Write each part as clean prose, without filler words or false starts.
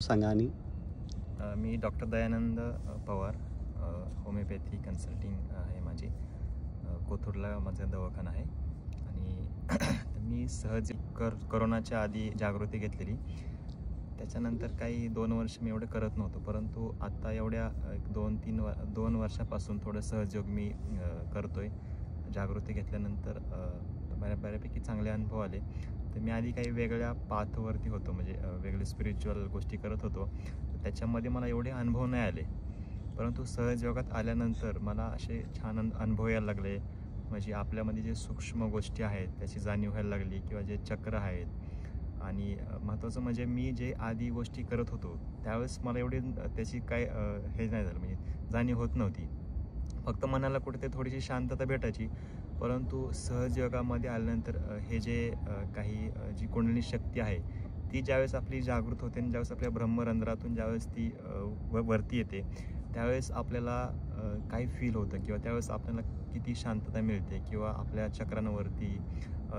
सांगा आणि मी doctor Dayanand Pawar, homeopathy consulting आहे माझी. कोथरूडला माझा दवाखाना आहे आणि मी सहज कोरोनाच्या आधी जागृती घेतलेली. त्याच्यानंतर काही 2 वर्ष मी एवढं करत नव्हतो, परंतु आत्ता एवढ्या 2 वर्षापासून थोडं सहजयोग मी करतोय. जागृती घेतल्यानंतर बऱ्यापैकी चांगले अनुभव आले. तर मी आधी काही वेगळ्या पाथवरती होतो, म्हणजे वेगळे स्पिरिच्युअल गोष्टी करत होतो. त्याच्यामध्ये मला एवढे अनुभव नाही आले, परंतु सहजयोगात आल्यानंतर मला असे छान अनुभव यायला लागले. म्हणजे आपल्यामध्ये जे सूक्ष्म गोष्टी आहेत त्याची जाणीव व्हायला लागली, किंवा जे चक्र आहेत. आणि महत्त्वाचं म्हणजे मी जे आधी गोष्टी करत होतो त्यावेळेस मला एवढी त्याची काय हे नाही झालं, म्हणजे जाणीव होत नव्हती. फक्त मनाला कुठेतरी थोडीशी शांतता भेटायची. परंतु सहजयोगामध्ये आल्यानंतर हे जे काही जी कुंडलिनी शक्ती आहे ती ज्यावेळेस आपली जागृत होते आणि ज्यावेळेस आपल्या ब्रह्मरंध्रातून ज्यावेळेस ती वरती येते, त्यावेळेस आपल्याला काय फील होतं, किंवा त्यावेळेस आपल्याला किती शांतता मिळते, किंवा आपल्या चक्रांवरती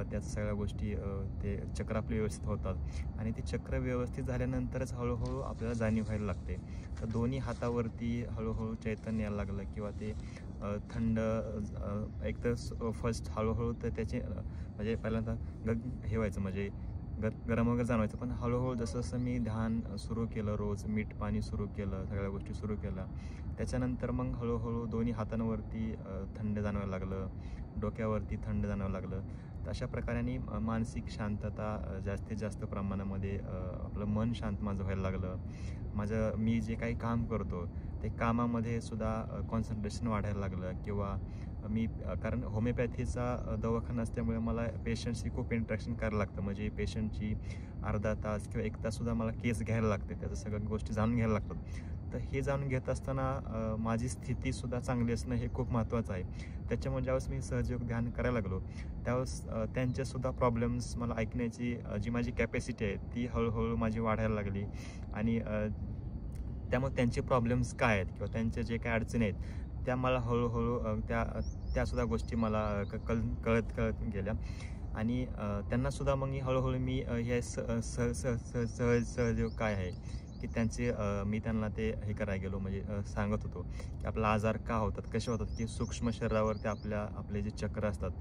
त्या सगळ्या गोष्टी ते चक्र आपले व्यवस्थित होतात. आणि ते चक्र व्यवस्थित झाल्यानंतरच हळूहळू आपल्याला जाणीव व्हायला लागते. तर दोन्ही हातावरती हळूहळू चैतन्य यायला लागलं, किंवा ते थंड एक तर फर्स्ट हळूहळू तर त्याचे म्हणजे पहिल्यांदा हे व्हायचं, म्हणजे गरम वगैरे जाणवायचं. पण हळूहळू जसं मी ध्यान सुरू केलं, रोज मीठ पाणी सुरू केलं, सगळ्या गोष्टी सुरू केल्या, त्याच्यानंतर मग हळूहळू दोन्ही हातांवरती थंड जाणवायला लागलं, डोक्यावरती थंड जाणवायला लागलं. तर अशा प्रकारे मानसिक शांतता जास्तीत जास्त प्रमाणामध्ये आपलं मन शांत माझं व्हायला लागलं. मी जे काही काम करतो ते कामामध्ये सुद्धा कॉन्सन्ट्रेशन वाढायला लागलं. किंवा मी कारण होमिओपॅथीचा दवाखाना असल्यामुळे मला पेशंटशी खूप इंटरॅक्शन करायला लागतं. म्हणजे पेशंटची अर्धा तास किंवा 1 ताससुद्धा मला केस घ्यायला लागते, त्याच्या सगळ्या गोष्टी जाणून घ्यायला लागतात. तर हे जाणून घेत असताना माझी स्थितीसुद्धा चांगली असणं हे खूप महत्त्वाचं आहे. त्याच्यामुळे ज्यावेळेस मी सहजयोग ध्यान करायला लागलो त्यावेळेस त्यांच्यासुद्धा प्रॉब्लेम्स मला ऐकण्याची जी माझी कॅपॅसिटी आहे ती हळूहळू माझी वाढायला लागली. आणि त्यामुळे त्यांचे प्रॉब्लेम्स काय आहेत, किंवा त्यांच्या जे काही अडचणी आहेत त्या मला हळूहळू त्यासुद्धा गोष्टी मला कळत गेल्या. आणि त्यांनासुद्धा मग हळूहळू मी हे सहजयोग काय आहे की त्यांचे मी त्यांना ते हे करायला गेलो, म्हणजे सांगत होतो की आपला आजार का होतात, कसे होतात, की सूक्ष्म शरीरावरती आपले जे चक्र असतात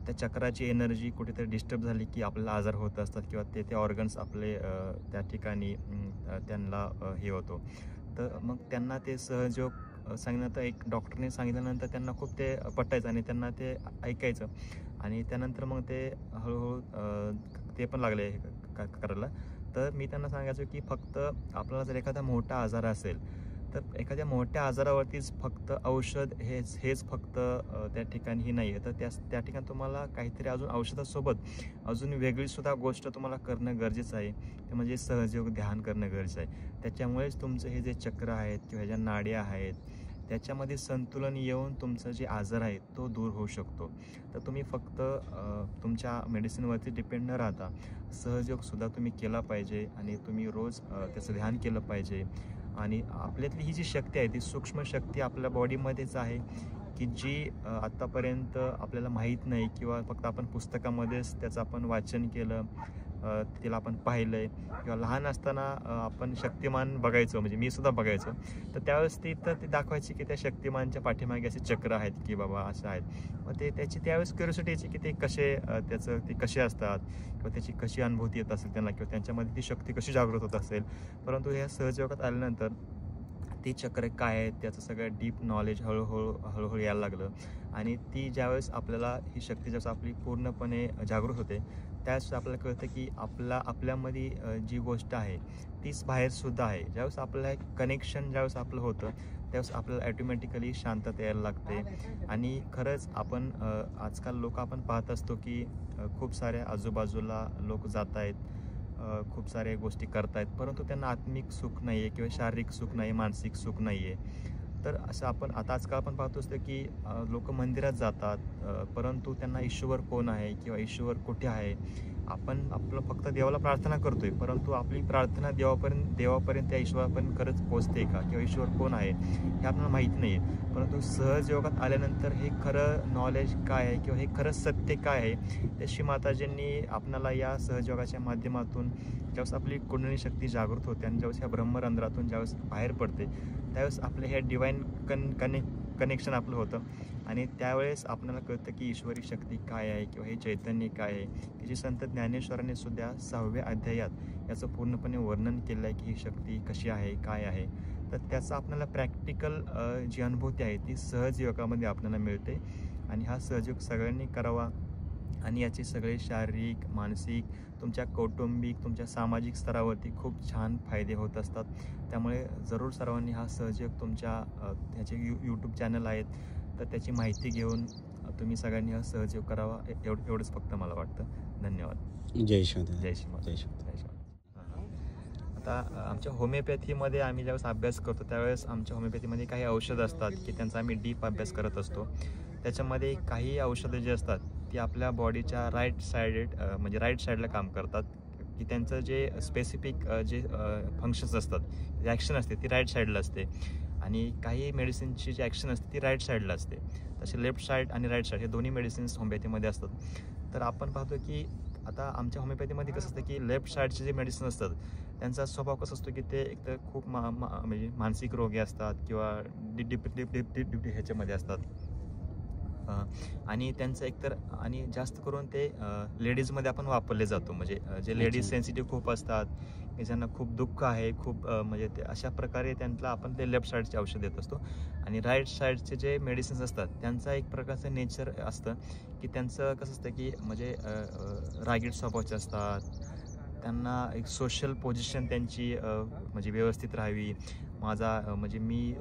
त्या चक्राची एनर्जी कुठेतरी डिस्टर्ब झाली की आपल्याला आजार होत असतात, किंवा ते ऑर्गन्स आपले त्या ठिकाणी त्यांना हे होतो. तर मग त्यांना ते सहजयोग सांगितलं, तर एक डॉक्टरने सांगितल्यानंतर त्यांना खूप ते पटायचं आणि त्यांना ते ऐकायचं. आणि त्यानंतर मग ते हळूहळू ते पण लागले करायला. तर मी त्यांना सांगायचो की फक्त आपल्याला जर एखादा मोठा आजार असेल तर एखाद्या मोठ्या आजारावरतीच फक्त औषध हेच फक्त त्या ठिकाणी नाही आहे. तर त्या ठिकाणी तुम्हाला काहीतरी अजून औषधासोबत अजून वेगळीसुद्धा गोष्ट तुम्हाला करणं गरजेचं आहे. ते म्हणजे सहजयोग ध्यान करणं गरजेचं आहे. त्याच्यामुळेच तुमचं हे जे चक्र आहेत किंवा ह्या नाड्या आहेत त्याच्यामध्ये संतुलन येऊन तुमचा जे आजार आहे तो दूर होऊ शकतो. तर तुम्ही फक्त तुमच्या मेडिसिनवरती डिपेंड न राहता सहजयोगसुद्धा तुम्ही केला पाहिजे, आणि तुम्ही रोज त्याचं ध्यान केलं पाहिजे. आणि आपल्यातली ही जी शक्ती आहे ती सूक्ष्म शक्ती आपल्या बॉडीमध्येच आहे, की जी आत्तापर्यंत आपल्याला माहीत नाही, किंवा फक्त आपण पुस्तकामध्येच त्याचं आपण वाचन केलं, तिला आपण पाहिलं आहे. किंवा लहान असताना आपण शक्तिमान बघायचो, म्हणजे मी सुद्धा बघायचो. तर त्यावेळेस ती दाखवायची की त्या शक्तिमानच्या पाठीमागे असे चक्र आहेत, की बाबा असं आहेत. मग त्याची त्यावेळेस क्युरिओसिटी यायची की ते कसे असतात, किंवा त्याची कशी अनुभूती येत असेल त्यांना, किंवा त्यांच्यामध्ये ती शक्ती कशी जागृत होत असेल. परंतु ह्या सहजयोगात आल्यानंतर ती चक्र काय आहेत त्याचं सगळं डीप नॉलेज हळूहळू यायला लागलं. आणि ती ज्यावेळेस आपल्याला ही शक्ती ज्यावेळेस आपली पूर्णपणे जागृत होते त्यावेळेस आपल्याला कळतं की आपल्यामध्ये जी गोष्ट आहे तीच बाहेरसुद्धा आहे. ज्यावेळेस आपल्याला एक कनेक्शन ज्यावेळेस आपलं होतं त्यावेळेस आपल्याला ॲटोमॅटिकली शांतता यायला लागते. आणि खरंच आपण आजकाल लोक आपण पाहत असतो की खूप साऱ्या आजूबाजूला लोक जात आहेत, खूप साऱ्या गोष्टी करतायत, परंतु त्यांना आत्मिक सुख नाही आहे, किंवा शारीरिक सुख नाही, मानसिक सुख नाही आहे. तर असं आपण आजकाल आपण पाहतो असतो की लोक मंदिरात जातात, परंतु त्यांना ईश्वर कोण आहे किंवा ईश्वर कुठे आहे आपण आपलं फक्त देवाला प्रार्थना करतोय, परंतु आपली प्रार्थना देवापर्यंत त्या ईश्वरापर्यंत खरंच पोचते का, किंवा ईश्वर कोण आहे हे आपल्याला माहीत नाही आहे. परंतु सहजयोगात आल्यानंतर हे खरं नॉलेज काय आहे किंवा हे खरं सत्य काय आहे ते श्री माताजींनी आपल्याला या सहजयोगाच्या माध्यमातून ज्यावेळेस आपली कुंडलिनी शक्ती जागृत होते आणि ज्यावेळेस ह्या ब्रह्मरंध्रातून ज्यावेळेस बाहेर पडते त्यावेळेस आपलं हे डिवाईन कनेक्शन आपलं होतं. आणि त्यावेळेस आपल्याला कळतं की ईश्वरी शक्ती काय आहे किंवा हे चैतन्य काय आहे, की जी संत ज्ञानेश्वरांनी सुद्धा 6व्या अध्यायात याचं पूर्णपणे वर्णन केलं आहे की ही शक्ती कशी आहे, काय आहे. तर त्याचा आपल्याला प्रॅक्टिकल जी अनुभूती आहे ती सहजयोगामध्ये आपल्याला मिळते. आणि हा सहजयोग सगळ्यांनी करावा आणि याचे सगळे शारीरिक, मानसिक, तुमच्या कौटुंबिक, तुमच्या सामाजिक स्तरावरती खूप छान फायदे होत असतात. त्यामुळे जरूर सर्वांनी हा सहजयोग तुमच्या ह्याचे यूट्यूब चॅनल आहेत तर त्याची माहिती घेऊन तुम्ही सगळ्यांनी हा सहजयोग करावा, एवढंच फक्त मला वाटतं. धन्यवाद. जय श्री जय श्री जय श्री. आता आमच्या होमिओपॅथीमध्ये आम्ही ज्यावेळेस अभ्यास करतो त्यावेळेस आमच्या होमिओपॅथीमध्ये काही औषधं असतात की त्यांचा आम्ही डीप अभ्यास करत असतो. त्याच्यामध्ये काही औषधं जे असतात ती आपल्या बॉडीच्या राईट साईडला काम करतात, की त्यांचं जे स्पेसिफिक जे फंक्शन्स असतात, जे ॲक्शन असते ती राईट साईडला असते. आणि काही मेडिसिनची जी ॲक्शन असते ती राईट साईडला असते. तसे लेफ्ट साईड आणि राईट साईड हे दोन्ही मेडिसिन्स होमिओपॅथीमध्ये असतात. तर आपण पाहतो की आता आमच्या होमिओपॅथीमध्ये कसं असतं की लेफ्ट साईडचे जे मेडिसिन असतात त्यांचा स्वभाव कसा असतो की ते एकतर खूप म्हणजे मानसिक रोगी असतात किंवा डिप ह्याच्यामध्ये असतात. आणि त्यांचं एकतर आणि जास्त करून ते लेडीजमध्ये आपण वापरले जातो. म्हणजे जे लेडीज सेन्सिटिव्ह खूप असतात, की ज्यांना खूप दुःख आहे, खूप म्हणजे ते अशा प्रकारे त्यांना आपण ते लेफ्ट साईडचे औषध देत असतो. आणि राईट साईडचे जे मेडिसिन्स असतात त्यांचा एक प्रकारचं नेचर असतं की त्यांचं कसं असतं की म्हणजे रागीट स्वभावाचे असतात, त्यांना एक सोशल पोझिशन त्यांची म्हणजे व्यवस्थित राहावी, माझा म्हणजे मी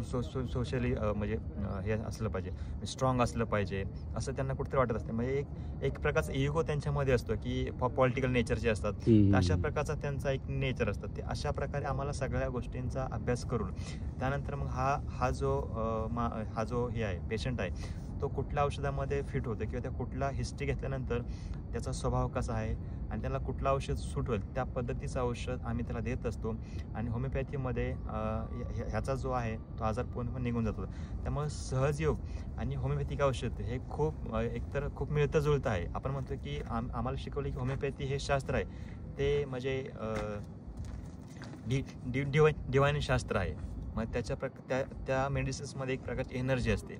सोशली म्हणजे हे असलं पाहिजे, स्ट्रॉंग असलं पाहिजे असं त्यांना कुठेतरी वाटत असते. म्हणजे एक प्रकारचा इगो त्यांच्यामध्ये असतो की पॉलिटिकल नेचरचे असतात. तर अशा प्रकारचा त्यांचा एक नेचर असतं. ते अशा प्रकारे आम्हाला सगळ्या गोष्टींचा अभ्यास करून त्यानंतर मग हा जो हे आहे पेशंट आहे तो कुठल्या औषधामध्ये फिट होतो किंवा त्या कुठला हिस्ट्री घेतल्यानंतर त्याचा स्वभाव कसा आहे आणि त्याला कुठलं औषध सूट होईल त्या पद्धतीचं औषध आम्ही त्याला देत असतो. आणि होमिओपॅथीमध्ये ह्याचा जो आहे तो आजार पूर्णपणे निघून जातो. त्यामुळे सहजयोग आणि होमिओपॅथिक औषध हे खूप एकतर खूप मिळतं जुळतं आहे. आपण म्हणतो की आम्हाला शिकवलं की होमिओपॅथी हे शास्त्र आहे ते म्हणजे डिवाइन शास्त्र आहे. मग त्या मेडिसिन्समध्ये एक प्रकारची एनर्जी असते.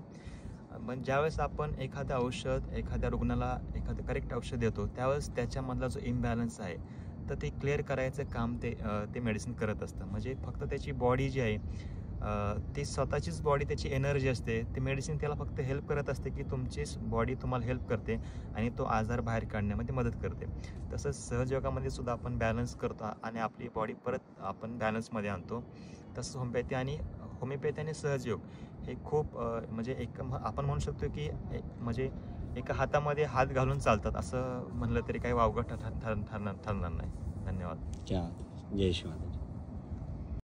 पण ज्यावेळेस आपण एखाद्या रुग्णाला एखादं करेक्ट औषध देतो त्यावेळेस त्याच्यामधला जो इम्बॅलन्स आहे तर ते क्लिअर करायचं काम ते मेडिसिन करत असतं. म्हणजे फक्त त्याची बॉडी जी आहे ती स्वतःचीच बॉडी त्याची एनर्जी असते, ते मेडिसिन त्याला फक्त हेल्प करत असते की तुमचीच बॉडी तुम्हाला हेल्प करते आणि तो आजार बाहेर काढण्यामध्ये मदत करते. तसंच सहजयोगामध्ये सुद्धा आपण बॅलन्स करतो आणि आपली बॉडी परत आपण बॅलन्समध्ये आणतो. तसंच होमिओपॅथी आणि सहजयोग हे खूप म्हणजे आपण म्हणू शकतो की म्हणजे एका हातामध्ये हात घालून चालतात असं म्हणलं तरी काही वावगं ठरणार नाही. धन्यवाद. जय श्री